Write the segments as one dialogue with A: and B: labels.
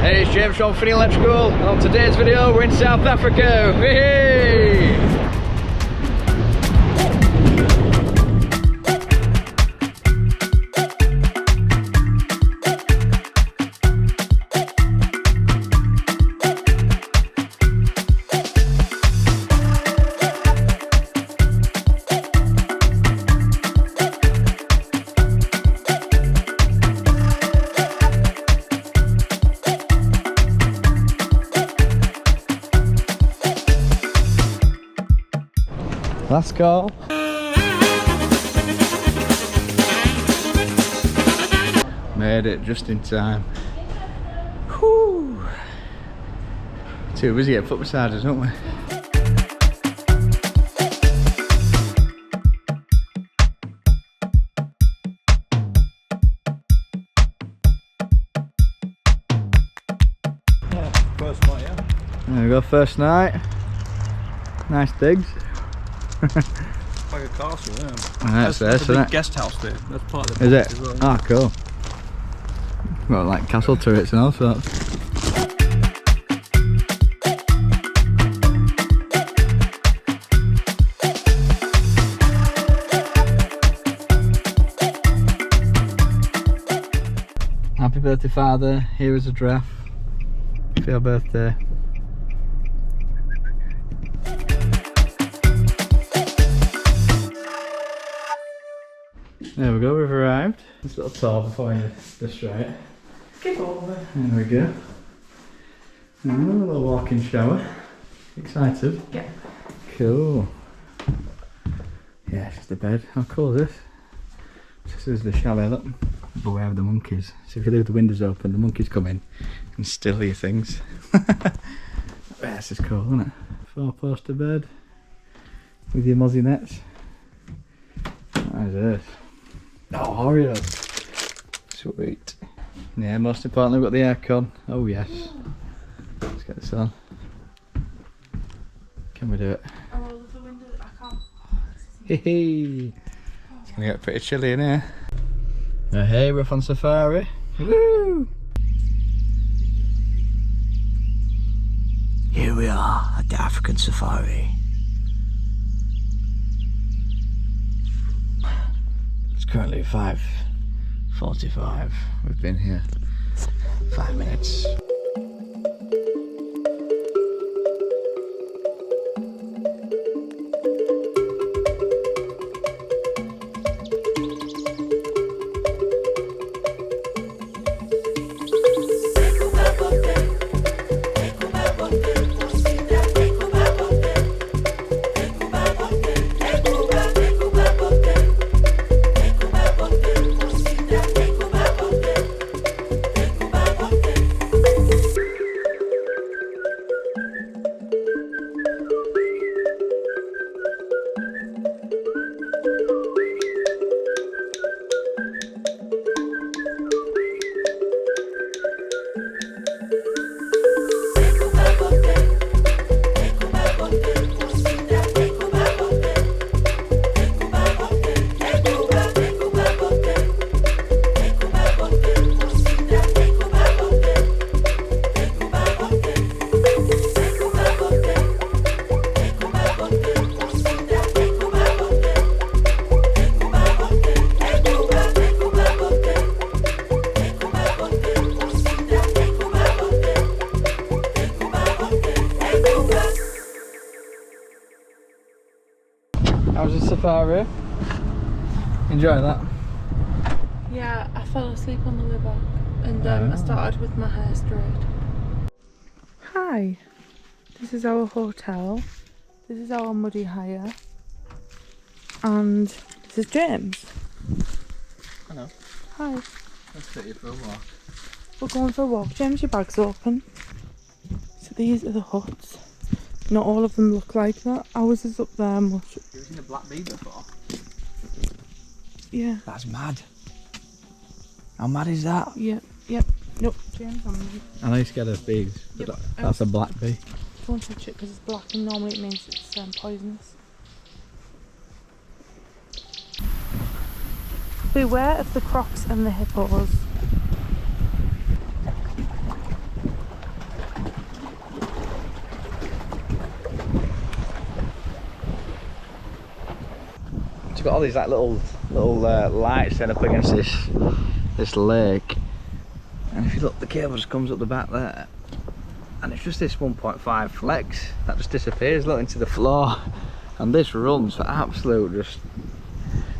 A: Hey, it's James from Finney Electrical, and on today's video we're in South Africa. Hey! Last call. Made it just in time. Whew. Too busy to get foot massages, don't we?
B: First night, yeah.
A: There we go, first night. Nice digs.
B: Like a castle, yeah.
A: That's
B: a
A: isn't
B: big
A: it?
B: guest house there. That's part of the
A: Is it?
B: as well,
A: Ah, cool. Well, like castle turrets and all sorts. Happy birthday, Father. Here is a giraffe for your birthday. There we go, we've arrived. This little tour before you just right.
B: Get over.
A: There we go. And a little walk-in shower. Excited?
B: Yeah.
A: Cool. Yeah, it's just a bed. How cool is this? This is the chalet, look. Beware of the monkeys. So if you leave the windows open, the monkeys come in and steal your things. Yeah, this is cool, isn't it? 4-poster bed with your mozzie nets. What is this? Oh, Oreos. Sweet. Yeah, most importantly, we've got the aircon. Oh, yes. Let's get this on. Can we do it?
C: Oh, well, the window, I can't.
A: Hey, hey. It's gonna get pretty chilly in here. Hey, we're off on safari. Woo!
D: Here we are at the African safari.
A: It's currently 5:45. We've been here 5 minutes. How was the safari? Enjoy that?
C: Yeah, I fell asleep on the way back and I started with my hair straight. Hi, this is our hotel. This is our muddy hire. And this is James.
A: Hello.
C: Hi.
A: Let's take you for a walk.
C: We're going for a walk. James, your bag's open. So these are the huts. Not all of them look like that. Ours is up there much.
A: You ever seen a black bee before?
C: Yeah.
D: That's mad. How mad is that?
C: Yeah. Yep. Nope. James, I'm
A: I know you're scared of bees, but
C: Yep.
A: that's a black bee.
C: don't touch it because it's black and normally it means it's poisonous. Beware of the crocs and the hippos.
A: got all these like little lights set up against this lake, and if you look, the cable just comes up the back there, and it's just this 1.5 flex that just disappears, look, into the floor, and this runs for absolute just.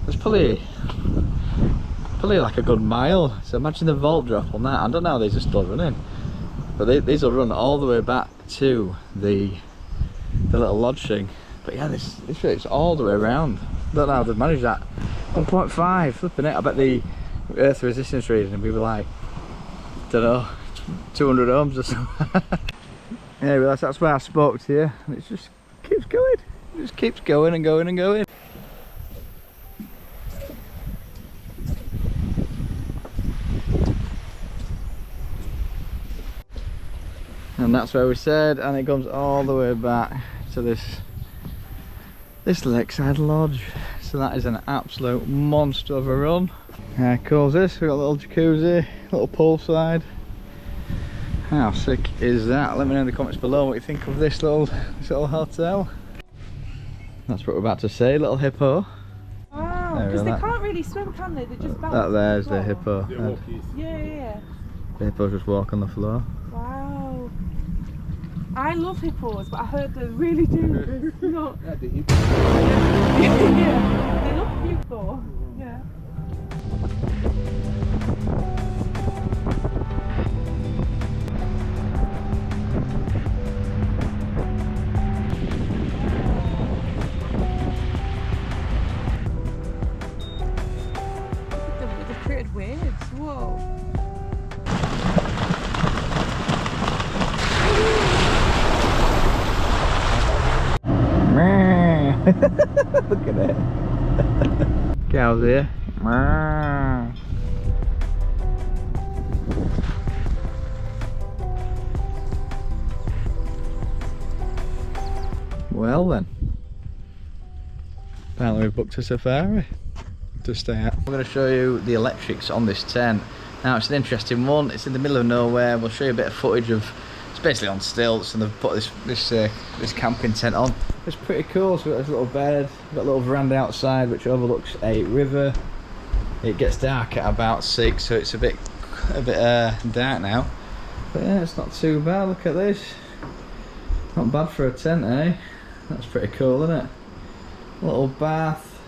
A: There's probably like a good mile. So imagine the volt drop on that. I don't know how these are still running, but these will run all the way back to the little lodge thing. But yeah, this it's all the way around. I don't know how they've managed that. 1.5, flipping it. I bet the earth resistance reading we were like, don't know, 200 ohms or something. Anyway, that's why I spoke to you, and it just keeps going. It just keeps going and going and going. And that's where we said, and it comes all the way back to this lakeside lodge. So that is an absolute monster of a run. How cool is this? We've got a little jacuzzi, little poolside. How sick is that? Let me know in the comments below what you think of this little hotel. That's what we're about to say, little hippo.
C: Wow, because they can't really swim, can they? They just bounce.
A: That there's the hippo.
C: Yeah.
A: The hippos just walk on the floor.
C: Wow. I love hippos, but I heard they're really dangerous. No.
B: Yeah, the hippos.
C: Yeah, they look cute though. Yeah. They've created waves. Whoa.
A: Look at it. Cows here. Well then, apparently we've booked a safari to stay at. I'm going to show you the electrics on this tent. Now it's an interesting one, it's in the middle of nowhere. We'll show you a bit of footage of, it's basically on stilts, and they've put this camping tent on. It's pretty cool. So we've got this little bed, we've got a little veranda outside which overlooks a river. It gets dark at about 6, so it's a bit dark now. But yeah, it's not too bad. Look at this. Not bad for a tent, eh? That's pretty cool, isn't it? Little bath.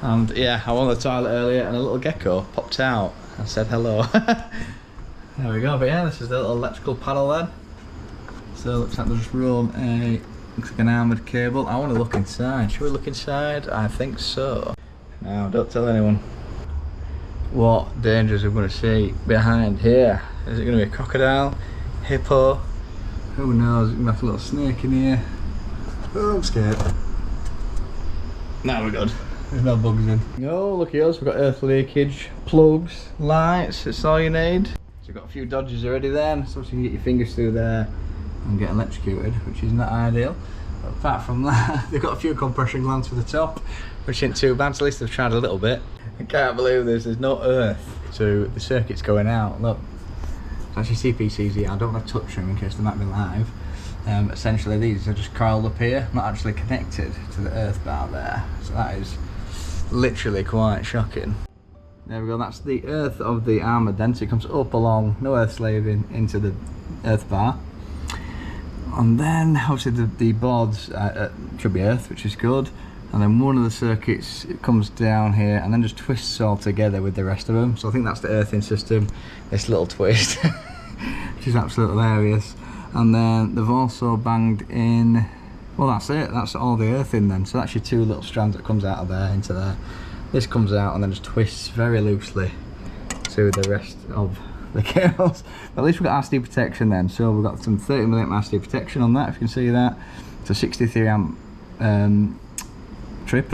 A: And yeah, I went to the toilet earlier and a little gecko popped out and said hello. There we go. But yeah, this is the little electrical panel then. So it looks like they'll just run looks like an armoured cable. I want to look inside. Should we look inside? I think so. Now, don't tell anyone what dangers we're going to see behind here. Is it going to be a crocodile? Hippo? Who knows? We're going to have a little snake in here. Oh, I'm scared. Now we're good. There's no bugs in. No, look at us. We've got earth leakage, plugs, lights. That's all you need. So we've got a few dodges already then, so you can get your fingers through there and get electrocuted, which is not ideal. But apart from that, they've got a few compression glands for the top, which isn't too bad. So at least they've tried a little bit. I can't believe this. There's no earth to the circuits going out. Look, it's actually CPCs. I don't want to touch them in case they might be live. Essentially, these are just coiled up here, not actually connected to the earth bar there. So that is literally quite shocking. There we go. That's the earth of the armoured then. So it comes up along, no earth slaving into the earth bar. And then obviously the boards should be earth, which is good. And then one of the circuits, it comes down here and then just twists all together with the rest of them. So I think that's the earthing system, this little twist, which is absolutely hilarious. And then they've also banged in, well that's it, that's all the earthing then. So that's your two little strands that comes out of there into there. This comes out and then just twists very loosely to the rest of the cables. But at least we've got RC protection then. So we've got some 30mm RC protection on that, if you can see that. It's a 63 amp trip.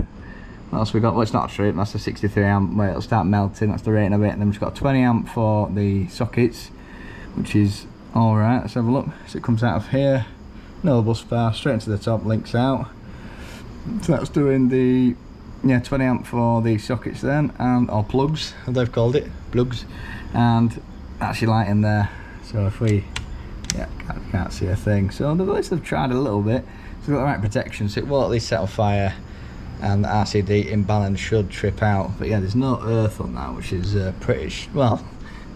A: What else we got? Well, it's not a trip, that's a 63 amp where it'll start melting, that's the rating of it. And then we've got a 20 amp for the sockets, which is alright. Let's have a look. So it comes out of here, no bus bar, straight into the top, links out. So that's doing the 20 amp for the sockets then, and or plugs, as they've called it, plugs. And that's your light in there. So if we can't see a thing. So at least they've tried a little bit. So we've got the right protection, so it won't at least set on fire and the RCD imbalance should trip out. But yeah, there's no earth on that, which is well,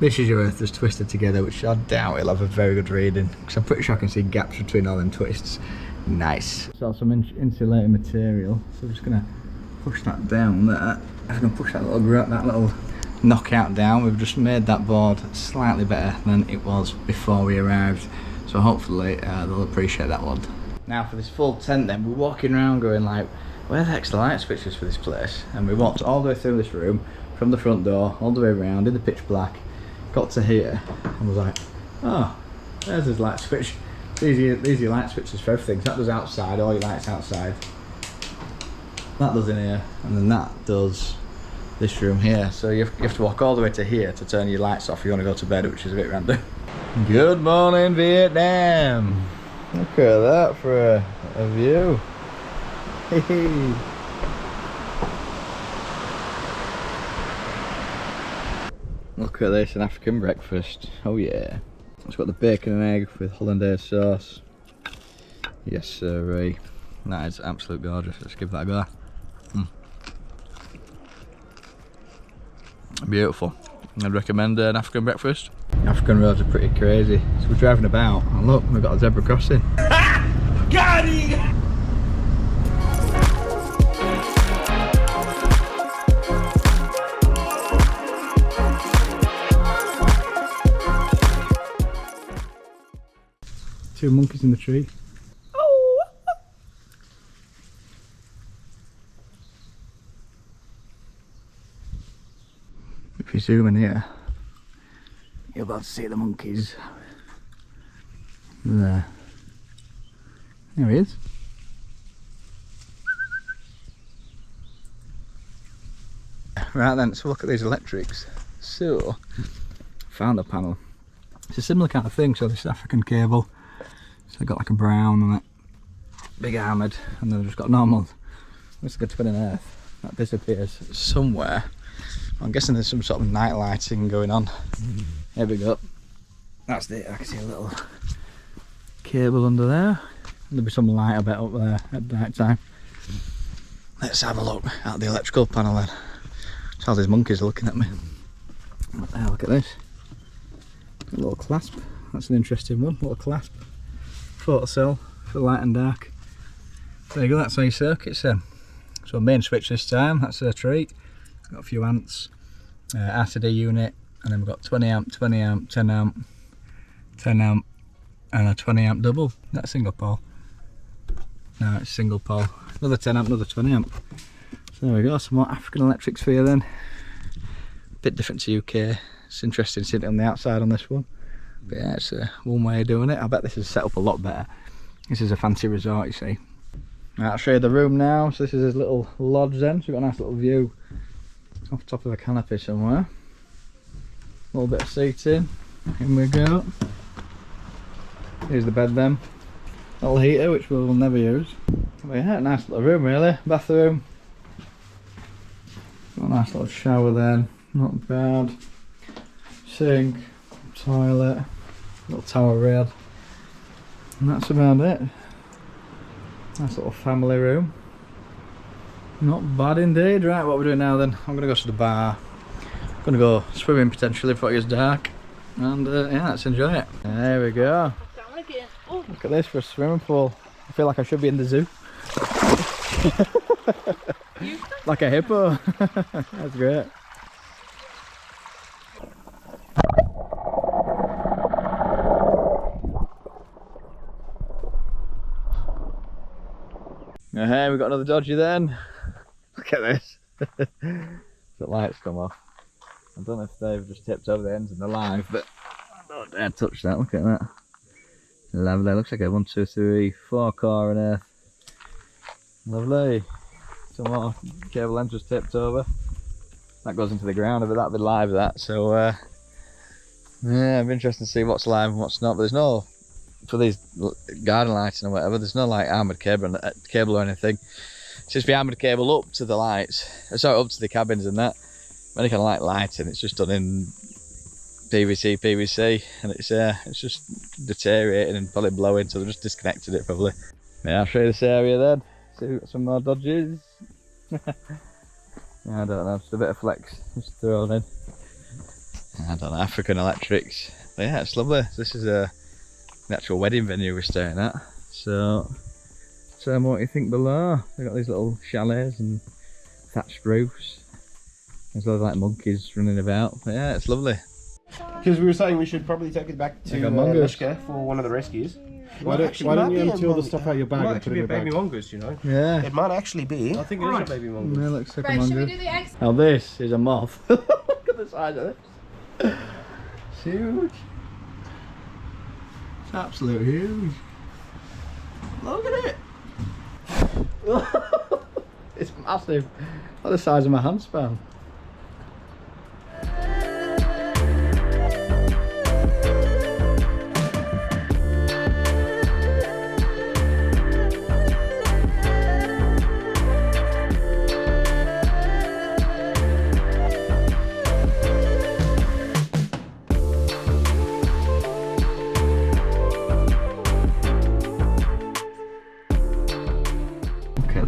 A: this is your earth that's twisted together, which I doubt it'll have a very good reading, because I'm pretty sure I can see gaps between all them twists. Nice. So some insulating material, so I'm just gonna push that down there. I'm gonna push that little knockout down. We've just made that board slightly better than it was before we arrived, so hopefully they'll appreciate that one. Now for this full tent then, we're walking around going like, where the heck's the light switches for this place? And we walked all the way through this room, from the front door, all the way around in the pitch black, got to here, and was like, oh, there's his light switch. These are your light switches for everything. So that does outside, all your lights outside. That does in here, and then that does this room here. So you have to walk all the way to here to turn your lights off if you want to go to bed, which is a bit random. Good morning, Vietnam. Look at that for a view. Hey. Look at this, an African breakfast. Oh yeah. It's got the bacon and egg with hollandaise sauce. Yes sirree. That is absolute gorgeous. Let's give that a go. Beautiful. I'd recommend an African breakfast. African roads are pretty crazy. So we're driving about, and look, we've got a zebra crossing. Got it! Two monkeys in the tree. Oh! If you zoom in here, you'll be able to see the monkeys. There. There he is. Right then, let's look at these electrics. So, found a panel. It's a similar kind of thing, so this African cable. So they've got like a brown on it, big armoured, and then they've just got normal. Looks like a twin and earth. That disappears somewhere. I'm guessing there's some sort of night lighting going on. Here we go. That's it. I can see a little cable under there. There'll be some light, I bet, up there at night time. Let's have a look at the electrical panel then. So all these monkeys are looking at me. What the hell, look at this. A little clasp. That's an interesting one. Little clasp. Photocell for light and dark. There you go, that's how your circuit's in. So main switch this time, that's a treat. Got a few amps, RCD unit, and then we've got 20 amp, 20 amp, 10 amp, 10 amp, and a 20 amp double. That's single pole. No, it's single pole. Another 10 amp, another 20 amp. So there we go, some more African electrics for you then. Bit different to UK. It's interesting seeing it on the outside on this one. But yeah, it's one way of doing it. I bet this is set up a lot better. This is a fancy resort, you see. Right, I'll show you the room now. So this is his little lodge then. So we've got a nice little view off the top of a canopy somewhere. A little bit of seating. In we go. Here's the bed then. Little heater, which we'll never use. But yeah, nice little room really. Bathroom. Got a nice little shower then. Not bad. Sink. Toilet. Little tower rail. And that's about it. Nice little family room. Not bad indeed. Right, what we're doing now then, I'm going to go to the bar. I'm going to go swimming potentially before it gets dark. And yeah, let's enjoy it. There we go. Look at this for a swimming pool. I feel like I should be in the zoo. Like a hippo. That's great. Hey, we've got another dodgy then. Look at this. The lights come off. I don't know if they've just tipped over the ends and they're live, but I don't dare touch that. Look at that. Lovely. Looks like a 1, 2, 3, 4 core in earth. Lovely. Some more cable ends just tipped over. That goes into the ground, but that'll be live that. So yeah, it'll be interesting to see what's live and what's not. But there's no, for these garden lighting or whatever, there's no like armoured cable or anything. It's just the armoured cable up to the lights, sorry, up to the cabins and that. Any kind of like lighting, it's just done in PVC, and it's just deteriorating and probably blowing, so they've just disconnected it probably. Yeah, I'll show you this area then. See, we've got some more dodges. Yeah, I don't know, just a bit of flex just thrown in. I don't know, African Electrics. But yeah, it's lovely. This is the actual wedding venue we're staying at. So tell me what you think below. They've got these little chalets and thatched roofs. There's loads of like monkeys running about. But yeah, it's lovely.
E: Because we were saying we should probably take it back to Lishka for one of the rescues.
F: Why don't you empty all the stuff out of your bag and put it in your bag?
E: Baby mongoose, you know.
A: Yeah.
E: It might actually be.
B: I think it is a baby mongoose.
A: Yeah, looks like a
C: Right, should we
A: mongoose.
C: do the eggs?
A: Now this is a moth. Look at the size of this. It's huge. It's absolutely huge. Look at it. It's massive. About the size of my handspan.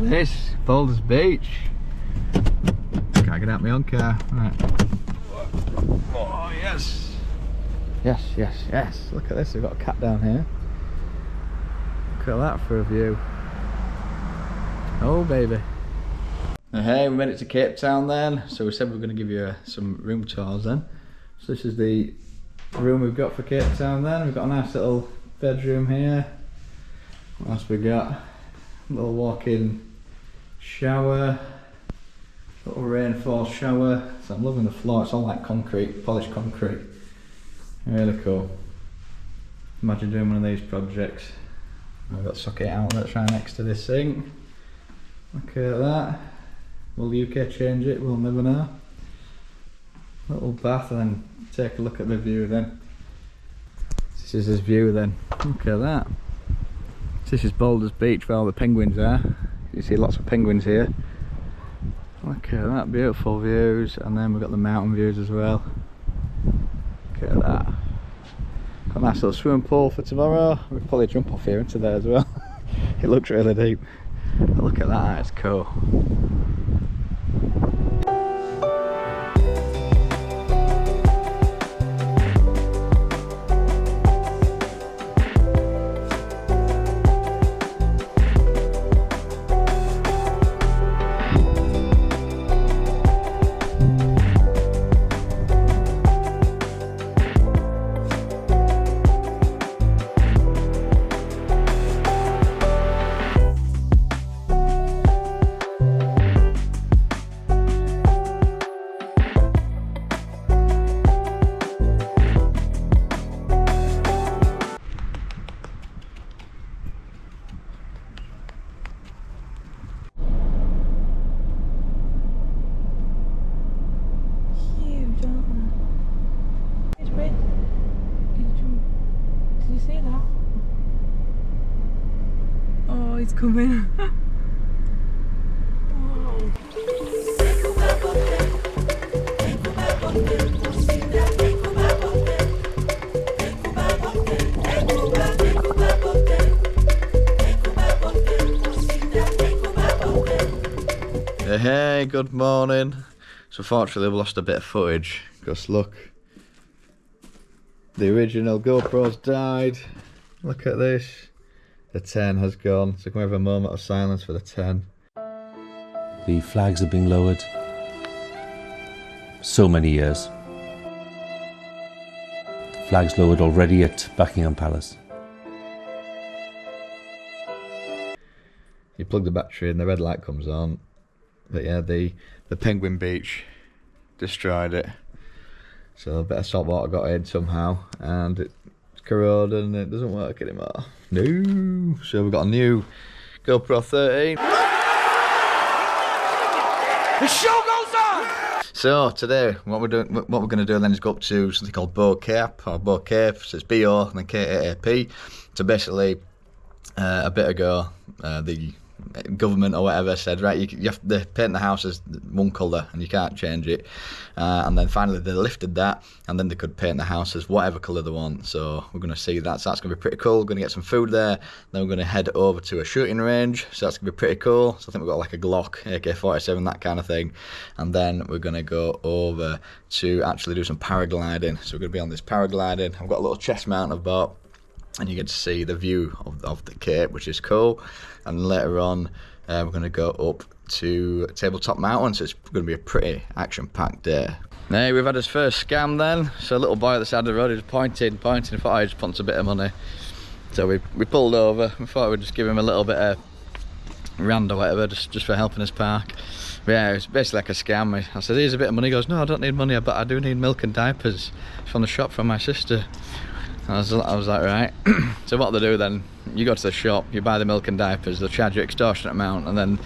A: This Boulders Beach. Can't get out my own car. Right. Oh yes. Yes, yes, yes. Look at this. We've got a cat down here. Look at that for a view. Oh baby. Hey, we made it to Cape Town then. So we said we were going to give you some room tours then. So this is the room we've got for Cape Town then. We've got a nice little bedroom here. What else we got? A little walk-in shower, little rainfall shower. So I'm loving the floor. It's all like concrete, polished concrete. Really cool. Imagine doing one of these projects. I've got socket outlets right next to this sink. Look at that. Will the UK change it? We'll never know. Little bath, and then take a look at the view then. This is his view then. Look at that. This is Boulders Beach where all the penguins are. You see lots of penguins here. Look at that, beautiful views, and then we've got the mountain views as well. Look at that. Got a nice little swimming pool for tomorrow. We'll probably jump off here into there as well. It looks really deep. But look at that, it's cool. He's coming. Hey, good morning. So fortunately we lost a bit of footage because look, the original GoPro's died. Look at this. The 10 has gone, so can we have a moment of silence for the 10?
G: The flags have been lowered. So many years. Flags lowered already at Buckingham Palace.
A: You plug the battery and the red light comes on. But yeah, the Penguin Beach destroyed it. So a bit of salt water got in somehow and it's corroded and it doesn't work anymore. No. So we've got a new GoPro 13.
E: The show goes on!
A: So today, what we're going to do then is go up to something called Bow Cape, or Bow Cape. So it's B-O and then K-A-A-P. So basically, a bit ago, the government or whatever said, right, you have to paint the house as one colour and you can't change it. And then finally they lifted that, and then they could paint the house as whatever colour they want. So we're going to see that. So that's going to be pretty cool. We're going to get some food there. Then we're going to head over to a shooting range. So that's going to be pretty cool. So I think we've got like a Glock, AK-47, that kind of thing. And then we're going to go over to actually do some paragliding. So we're going to be on this paragliding. I've got a little chest mount I've bought, and you get to see the view of the Cape, which is cool. And later on we're going to go up to Tabletop Mountain, so it's going to be a pretty action-packed day. Now we've had his first scam then. So a little boy at the side of the road is pointing, I thought I just punched a bit of money. So we pulled over. We thought we'd just give him a little bit of rand or whatever, just for helping us park. But yeah, it was basically like a scam. I said, here's a bit of money. He goes, no, I don't need money, but I do need milk and diapers from the shop from my sister. I was like, right. So what they do then, you go to the shop, you buy the milk and diapers, they'll charge you an extortionate amount, and then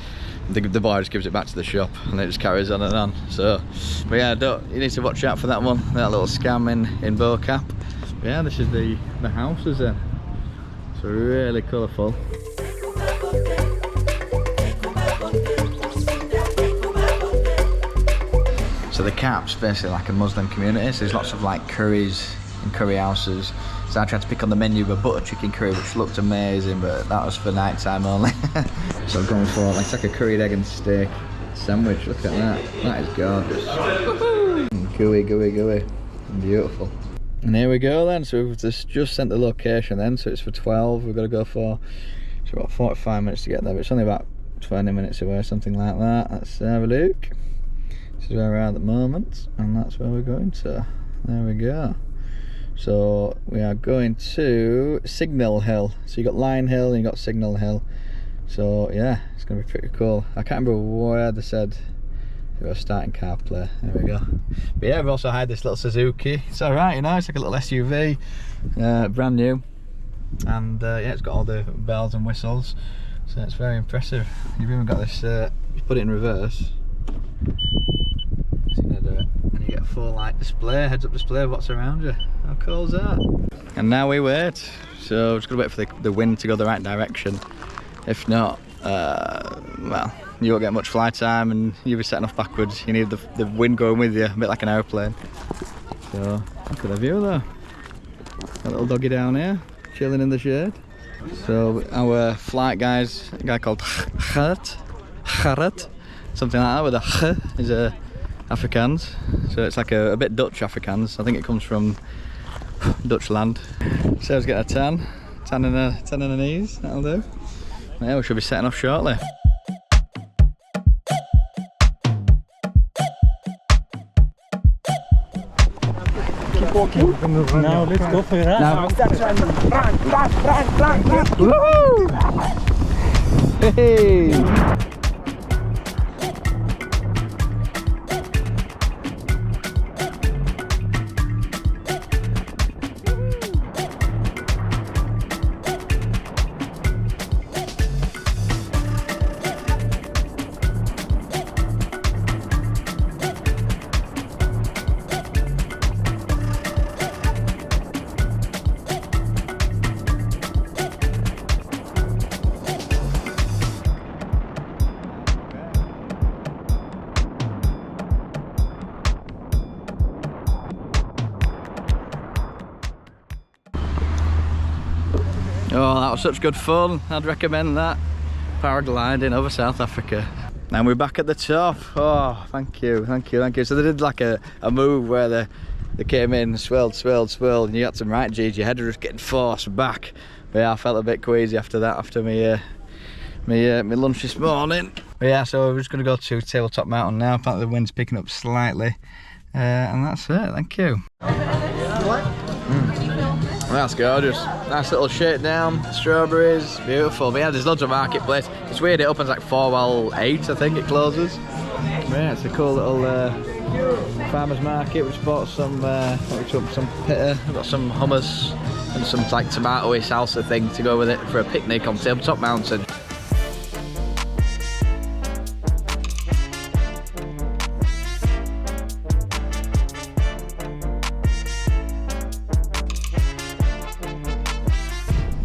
A: the boy just gives it back to the shop, and it just carries on and on. So, but yeah, you need to watch out for that one, that little scam in Bo-Cap. But yeah, this is the houses there. It's really colourful. So the Cap's basically like a Muslim community, so there's lots of like curries and curry houses. So I tried to pick on the menu of a butter chicken curry, which looked amazing, but that was for night time only. So I'm going for it's like a curried egg and steak sandwich. Look at that. That is gorgeous. Gooey, gooey, gooey. Beautiful. And here we go then. So we've just sent the location then. So it's for 12. We've got to go for about 45 minutes to get there, but it's only about 20 minutes away, something like that. Let's have a look. This is where we're at the moment, and that's where we're going to. There we go. So we are going to Signal Hill. So you got Line Hill and you got Signal Hill. So yeah, it's gonna be pretty cool. I can't remember where they said they were starting CarPlay. There we go. But yeah, we've also hired this little Suzuki. It's alright, you know, it's like a little SUV, brand new. And yeah, it's got all the bells and whistles. So it's very impressive. You've even got this, you put it in reverse. It's gonna do it. And you get a full light display, heads up display of what's around you. How cool is that? And now we wait. So just gotta wait for the wind to go the right direction. If not, well, you won't get much fly time and you'll be setting off backwards. You need the wind going with you, a bit like an aeroplane. So look at the view there. A little doggy down here, chilling in the shade. So our flight guys, a guy called Gerrit, something like that with a is a Afrikaans. So it's like a bit Dutch Afrikaans. I think it comes from Dutch land. So let's get a tan and a knees, that'll do. Yeah, we should be setting off shortly.
H: Keep walking. Now let's go for a run.
A: Now. Woohoo! Hey! Oh, that was such good fun. I'd recommend that. Paragliding over South Africa. And we're back at the top. Oh, thank you. So they did like a move where they came in, swirled, and you got some right G's. Your head was just getting forced back. But yeah, I felt a bit queasy after that, after my lunch this morning. But yeah, so we're just going to go to Tabletop Mountain now. Apparently the wind's picking up slightly. And that's it, thank you. That's gorgeous. Nice little shakedown, strawberries, beautiful. But yeah, there's loads of marketplace. It's weird, it opens like 8, I think it closes. Yeah, it's a cool little farmer's market. We just bought some pita, we've got some hummus and some like tomato-y salsa thing to go with it for a picnic on Tabletop Mountain.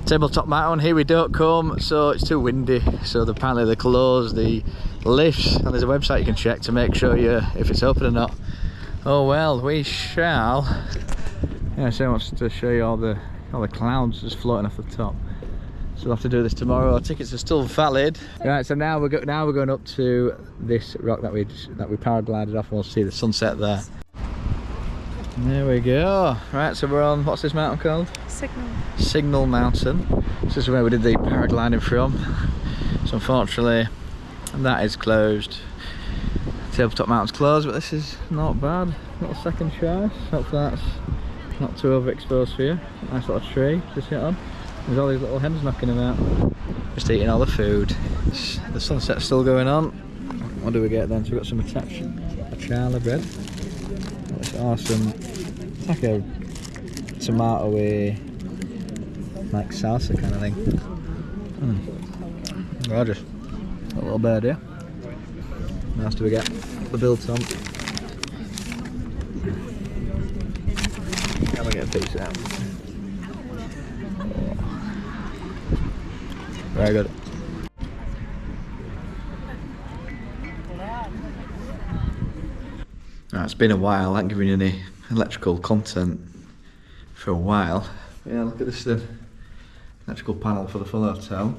A: Tabletop Mountain, here we don't come, so it's too windy, so apparently they close the lifts, and there's a website you can check to make sure if it's open or not. Oh well, we shall. Yeah, so wants to show you all the clouds just floating off the top. So we'll have to do this tomorrow. Our tickets are still valid. Right, so now we're going up to this rock that we paraglided off, and we'll see the sunset there. And there we go. Right, so we're on, what's this mountain called? Signal Mountain. This is where we did the paragliding from. So unfortunately, that is closed. Tabletop Mountain's closed, but this is not bad. Little second choice. Hopefully that's not too overexposed for you. Nice little tree to sit on. There's all these little hens knocking about. Just eating all the food. The sunset's still going on. What do we get then? So we've got some achala bread. That's awesome. It's like a tomatoey, like salsa kind of thing. Gorgeous. A little bird here. What else do we get? The biltong. Can we get a piece out? Very good. It's been a while. I haven't given you any electrical content for a while. But yeah, look at this electrical panel for the full hotel.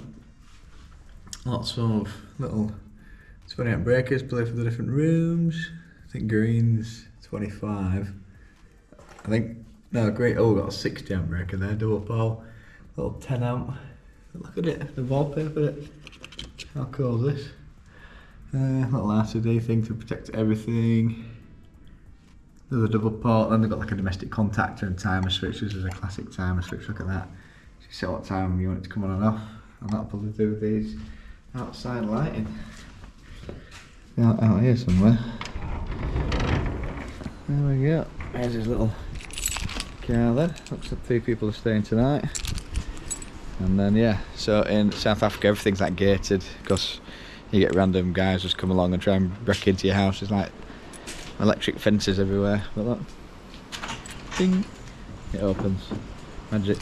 A: Lots of little 28 breakers, play for the different rooms. I think green's 25. I think, no, great. Oh, we've got a 60 amp breaker there, double pole, little 10 amp. Look at it, the wallpaper. How cool is this? Little RCD thing to protect everything. There's a double port, then they've got like a domestic contactor and timer switch. This is a classic timer switch, look at that. So you set what time you want it to come on and off, and that'll probably do with these outside lighting. Out here somewhere. There we go. There's his little car there. Looks like 3 people are staying tonight. And then yeah, so in South Africa everything's like gated, because you get random guys just come along and try and break into your house. There's like electric fences everywhere. Look, ding, it opens. Magic.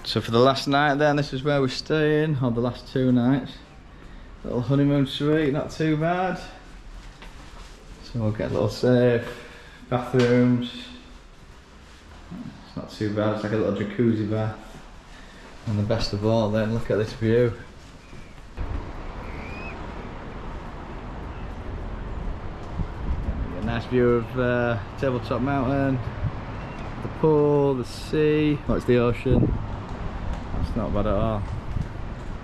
A: So for the last night then, this is where we're staying, or the last 2 nights. Little honeymoon suite, not too bad. So we'll get a little safe, bathrooms. It's not too bad, it's like a little jacuzzi bath. And the best of all then, look at this view. A nice view of Tabletop Mountain, the pool, the sea, oh, it's the ocean. It's not bad at all.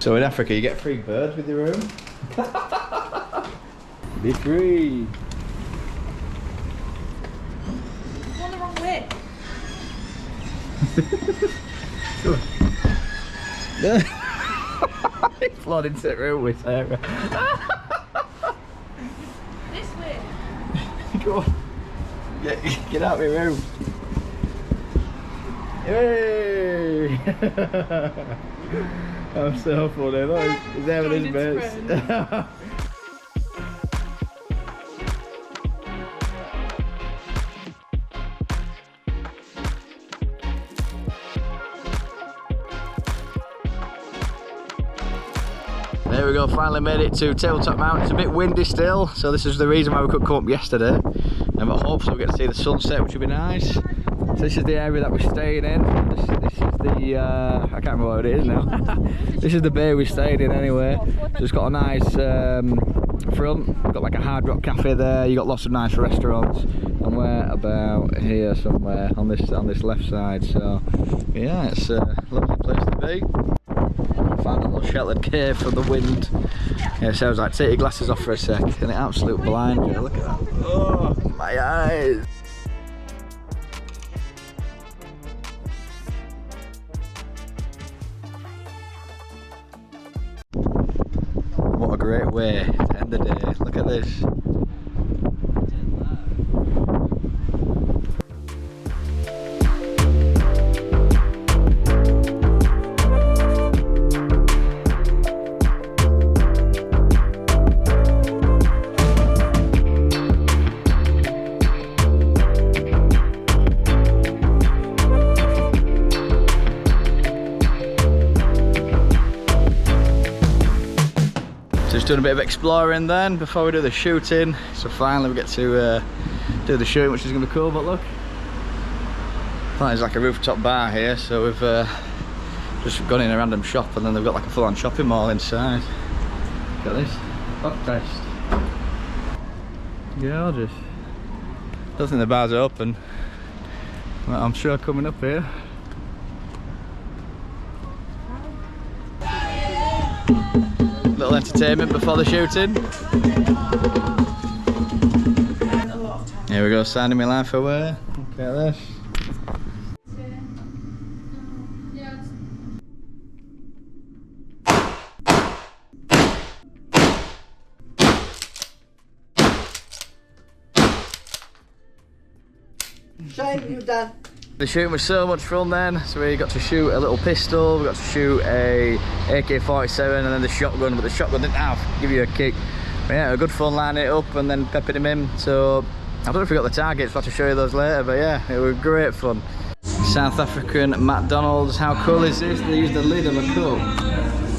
A: So in Africa you get free birds with your room. Be free.
C: You're going the wrong way.
A: He flooded into the room with Sarah.
C: This way.
A: Go on. Get out of your room. Hey! I'm so funny, look, he's there with his mates. There we go, finally made it to Tabletop Mountain. It's a bit windy still, so this is the reason why we couldn't come up yesterday. But hopefully we get to see the sunset, which would be nice. So this is the area that we're staying in. This is the, I can't remember what it is now. This is the bay we're staying in anyway. So it's got a nice front, got like a Hard Rock cafe there, you got lots of nice restaurants. And we're about here somewhere on this left side. So yeah, it's a lovely place to be. Find a sheltered cave from the wind. Yeah, so I was like, take your glasses off for a sec, and it absolute blind you. Look at that. Oh, my eyes. What a great way to end the day. Look at this. Just doing a bit of exploring then before we do the shooting. So finally we get to do the shooting, which is going to be cool. But look, there's like a rooftop bar here, so we've just gone in a random shop, and then they've got like a full-on shopping mall inside. Look at this, Buckfest. Gorgeous. Don't think the bar's open, but I'm sure coming up here. Little entertainment before the shooting. Here we go, signing my life away. Look at this.
D: Shame you've done.
A: The shooting was so much fun then, so we got to shoot a little pistol, we got to shoot a AK-47 and then the shotgun, but the shotgun didn't give you a kick. But yeah, a good fun lining it up and then peppering him in. So I don't know if we got the targets, I'll have to show you those later, but yeah, it was great fun. South African McDonald's, how cool is this? They use the lid of a cup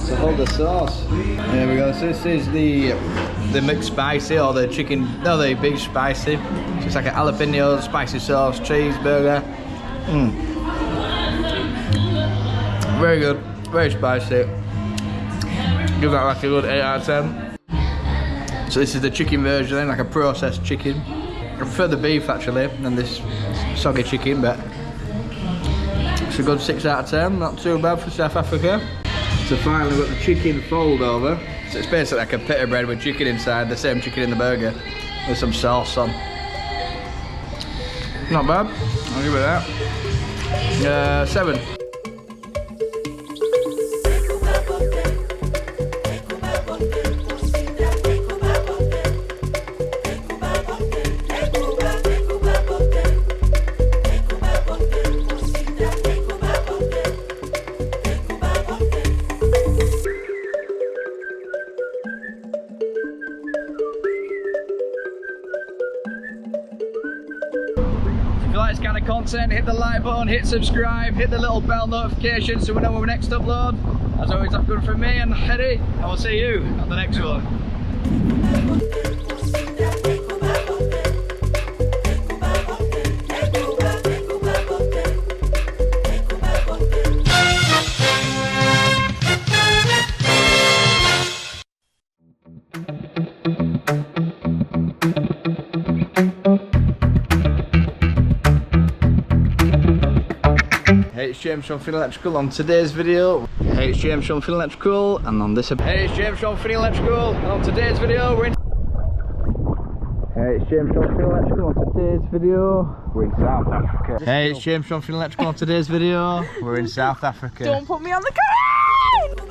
A: to hold the sauce. There we go, so this is the mixed spicy, or the chicken, no, the big spicy. So it's like a jalapeno, spicy sauce, cheeseburger. Very good, very spicy. Give that like a good 8 out of 10. So this is the chicken version then, like a processed chicken. I prefer the beef actually than this soggy chicken, but it's a good 6 out of 10, not too bad for South Africa. So finally we've got the chicken fold over. So it's basically like a pita bread with chicken inside, the same chicken in the burger, with some sauce on. Not bad, I'll give it that. 7. If you like this kind of content, hit the like button, hit subscribe, hit the little bell notification so we know when we next upload. As always, that's good from me and Eddie. I will see you on the next one. Hey, it's James from Finney Electrical. On today's video, hey, it's James from Finney Electrical, and on this, hey, it's James from Finney Electrical, and on today's video, we're in. Hey, it's James from Finney Electrical. On today's video, we're in South Africa. Hey, it's James from Finney Electrical. On today's video, we're in South Africa.
C: Don't put me on the camera!